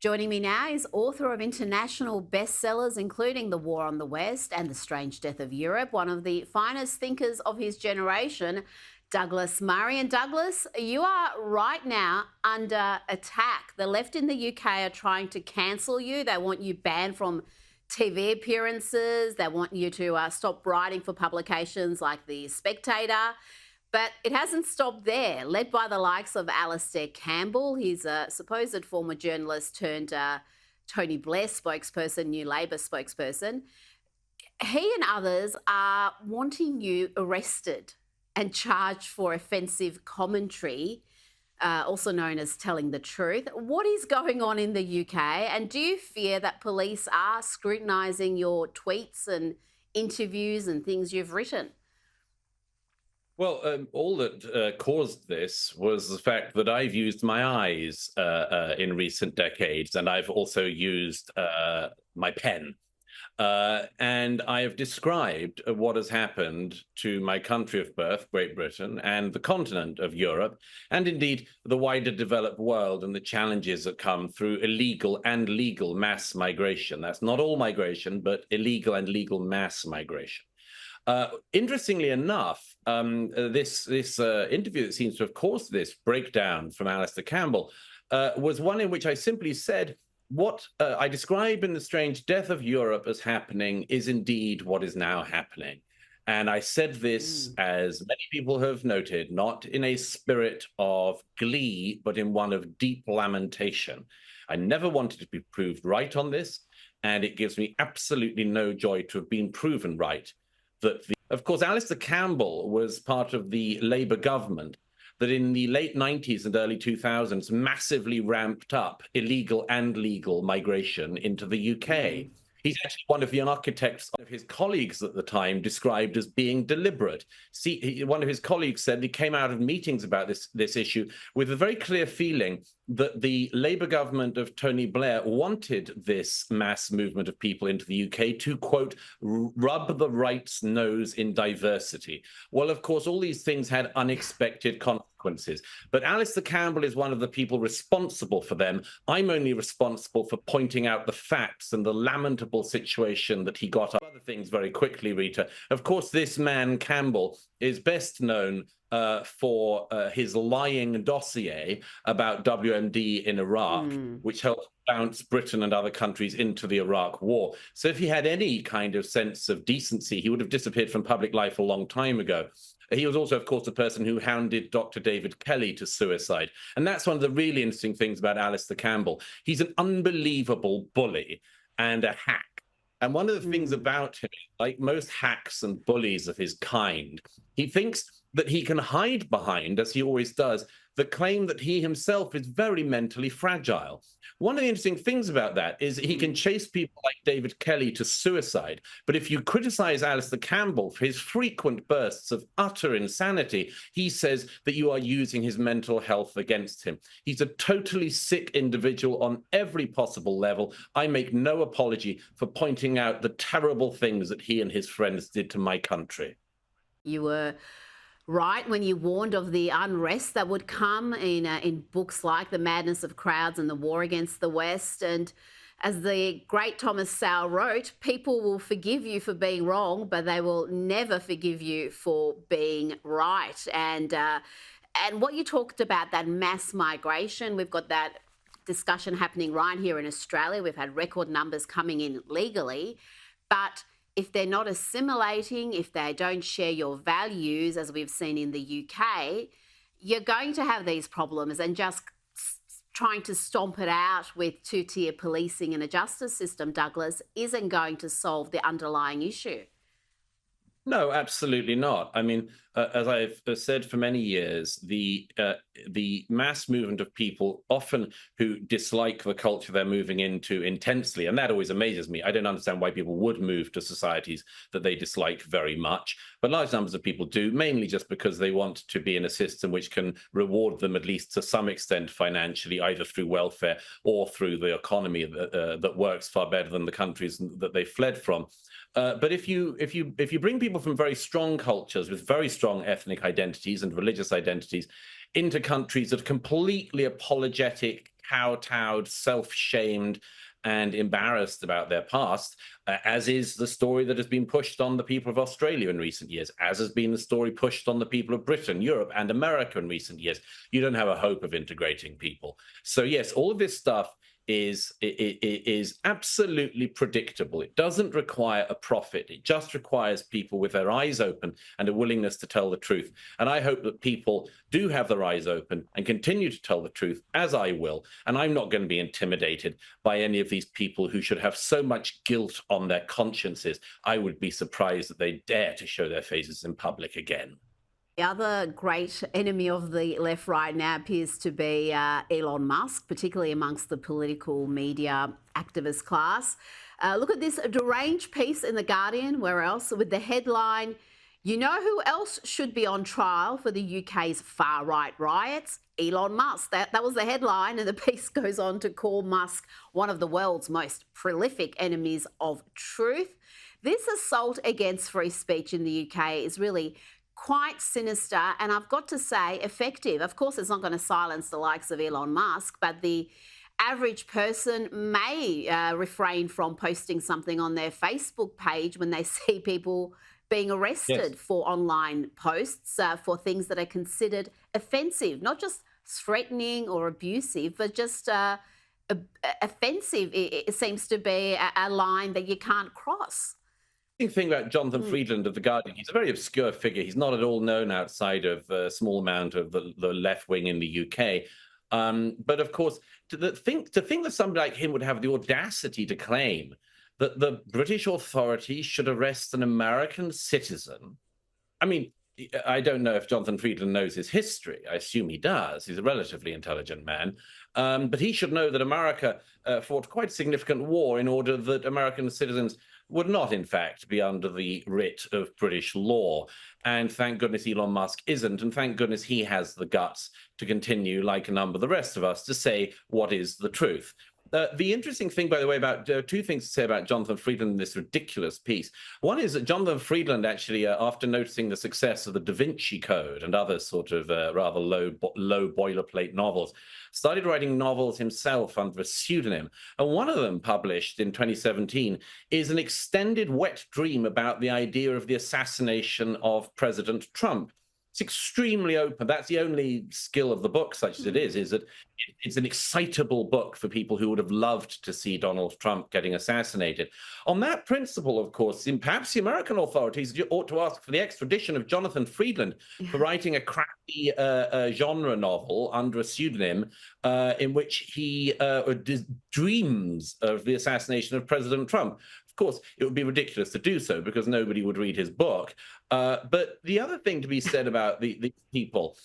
Joining me now is author of international bestsellers, including The War on the West and The Strange Death of Europe, one of the finest thinkers of his generation, Douglas Murray. And Douglas, you are right now under attack. The left in the UK are trying to cancel you. They want you banned from TV appearances. They want you to stop writing for publications like The Spectator. But it hasn't stopped there. Led by the likes of Alastair Campbell, he's a supposed former journalist turned Tony Blair spokesperson, New Labor spokesperson. He and others are wanting you arrested and charged for offensive commentary, also known as telling the truth. What is going on in the UK? And do you fear that police are scrutinising your tweets and interviews and things you've written? Well, all that caused this was the fact that I've used my eyes in recent decades, and I've also used my pen. And I have described what has happened to my country of birth, Great Britain, and the continent of Europe, and indeed the wider developed world and the challenges that come through illegal and legal mass migration. That's not all migration, but illegal and legal mass migration. Interestingly enough, this interview that seems to have caused this breakdown from Alastair Campbell was one in which I simply said, what I describe in The Strange Death of Europe as happening is indeed what is now happening. And I said this, as many people have noted, not in a spirit of glee, but in one of deep lamentation. I never wanted to be proved right on this, and it gives me absolutely no joy to have been proven right. Of course, Alastair Campbell was part of the Labour government that in the late 90s and early 2000s massively ramped up illegal and legal migration into the UK. He's actually one of the architects of his colleagues at the time described as being deliberate. See, one of his colleagues said he came out of meetings about this issue with a very clear feeling that the Labour government of Tony Blair wanted this mass movement of people into the UK to, quote, rub the right's nose in diversity. Well, of course, all these things had unexpected consequences. But Alastair Campbell is one of the people responsible for them. I'm only responsible for pointing out the facts and the lamentable situation that he got up. Other things very quickly, Rita. Of course, this man, Campbell, is best known for his lying dossier about WMD in Iraq, which helped bounce Britain and other countries into the Iraq war. So if he had any kind of sense of decency, he would have disappeared from public life a long time ago. He was also, of course, the person who hounded Dr. David Kelly to suicide. And that's one of the really interesting things about Alastair Campbell. He's an unbelievable bully and a hack. And one of the things about him, like most hacks and bullies of his kind, he thinks that he can hide behind, as he always does, the claim that he himself is very mentally fragile. One of the interesting things about that is he can chase people like David Kelly to suicide. But if you criticize Alastair Campbell for his frequent bursts of utter insanity, he says that you are using his mental health against him. He's a totally sick individual on every possible level. I make no apology for pointing out the terrible things that he and his friends did to my country. You were right when you warned of the unrest that would come in books like The Madness of Crowds and The War Against the West. And as the great Thomas Sowell wrote, people will forgive you for being wrong, but they will never forgive you for being right. And what you talked about, that mass migration, we've got that discussion happening right here in Australia. We've had record numbers coming in legally, but if they're not assimilating, if they don't share your values, as we've seen in the UK, you're going to have these problems, and just trying to stomp it out with two-tier policing and a justice system, Douglas, isn't going to solve the underlying issue. No, absolutely not. I mean, as I've said for many years, the mass movement of people often who dislike the culture they're moving into intensely, and that always amazes me. I don't understand why people would move to societies that they dislike very much, but large numbers of people do, mainly just because they want to be in a system which can reward them, at least to some extent financially, either through welfare or through the economy that works far better than the countries that they fled from. But if you bring people from very strong cultures with very strong ethnic identities and religious identities into countries that are completely apologetic, kowtowed, self-shamed, and embarrassed about their past, as is the story that has been pushed on the people of Australia in recent years, as has been the story pushed on the people of Britain, Europe, and America in recent years. You don't have a hope of integrating people. So yes, all of this stuff is absolutely predictable. It doesn't require a prophet. It just requires people with their eyes open and a willingness to tell the truth. And I hope that people do have their eyes open and continue to tell the truth, as I will. And I'm not going to be intimidated by any of these people who should have so much guilt on their consciences. I would be surprised that they dare to show their faces in public again. The other great enemy of the left right now appears to be Elon Musk, particularly amongst the political media activist class. Look at this deranged piece in The Guardian, where else, with the headline, "You know who else should be on trial for the UK's far-right riots? Elon Musk." That was the headline, and the piece goes on to call Musk one of the world's most prolific enemies of truth. This assault against free speech in the UK is really quite sinister, and I've got to say, effective. Of course, it's not going to silence the likes of Elon Musk, but the average person may refrain from posting something on their Facebook page when they see people being arrested Yes. for online posts for things that are considered offensive, not just threatening or abusive, but just offensive. It seems to be a line that you can't cross. Thing about Jonathan Freedland of The Guardian, he's a very obscure figure. He's not at all known outside of a small amount of the left wing in the UK. But of course, think that somebody like him would have the audacity to claim that the British authorities should arrest an American citizen. I mean, I don't know if Jonathan Freedland knows his history. I assume he does. He's a relatively intelligent man. But he should know that America fought quite a significant war in order that American citizens would not, in fact, be under the writ of British law. And thank goodness Elon Musk isn't. And thank goodness he has the guts to continue, like a number of the rest of us, to say what is the truth. The interesting thing, by the way, about two things to say about Jonathan Freedland in this ridiculous piece. One is that Jonathan Freedland actually, after noticing the success of the Da Vinci Code and other sort of rather low boilerplate novels, started writing novels himself under a pseudonym. And one of them, published in 2017, is an extended wet dream about the idea of the assassination of President Trump. It's extremely open. That's the only skill of the book, such as it is that it's an excitable book for people who would have loved to see Donald Trump getting assassinated. On that principle, of course, perhaps the American authorities ought to ask for the extradition of Jonathan Freedland for writing a crappy genre novel under a pseudonym in which he dreams of the assassination of President Trump. Of course, it would be ridiculous to do so because nobody would read his book. But the other thing to be said about these people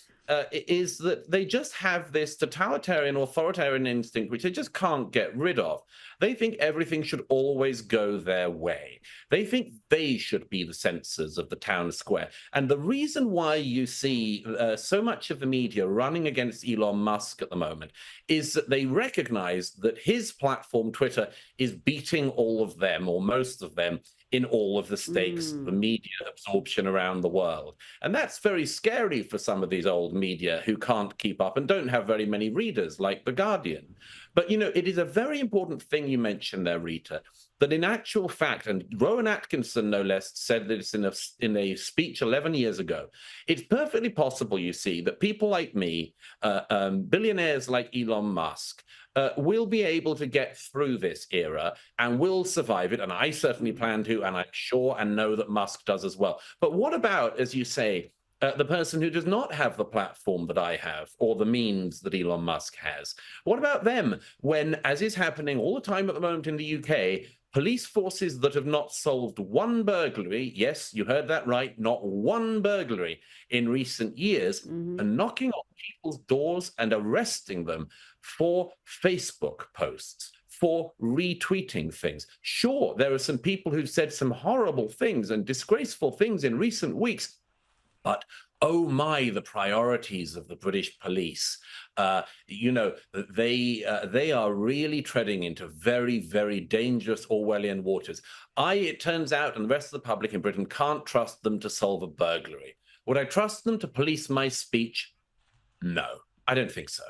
is that they just have this totalitarian, authoritarian instinct, which they just can't get rid of. They think everything should always go their way. They think they should be the censors of the town square. And the reason why you see so much of the media running against Elon Musk at the moment is that they recognize that his platform, Twitter, is beating all of them, or most of them, in all of the stakes, the media absorption around the world. And that's very scary for some of these old media who can't keep up and don't have very many readers, like The Guardian. But, you know, it is a very important thing you mentioned there, Rita, that in actual fact, and Rowan Atkinson, no less, said this in a speech 11 years ago, it's perfectly possible, you see, that people like me, billionaires like Elon Musk, will be able to get through this era and will survive it. And I certainly plan to, and I'm sure and know that Musk does as well. But what about, as you say, the person who does not have the platform that I have or the means that Elon Musk has? What about them when, as is happening all the time at the moment in the UK, police forces that have not solved one burglary, yes, you heard that right, not one burglary in recent years, are knocking on people's doors and arresting them for Facebook posts, for retweeting things. Sure, there are some people who've said some horrible things and disgraceful things in recent weeks, but oh my, the priorities of the British police. You know, they are really treading into very, very dangerous Orwellian waters. It turns out, and the rest of the public in Britain can't trust them to solve a burglary. Would I trust them to police my speech? No, I don't think so.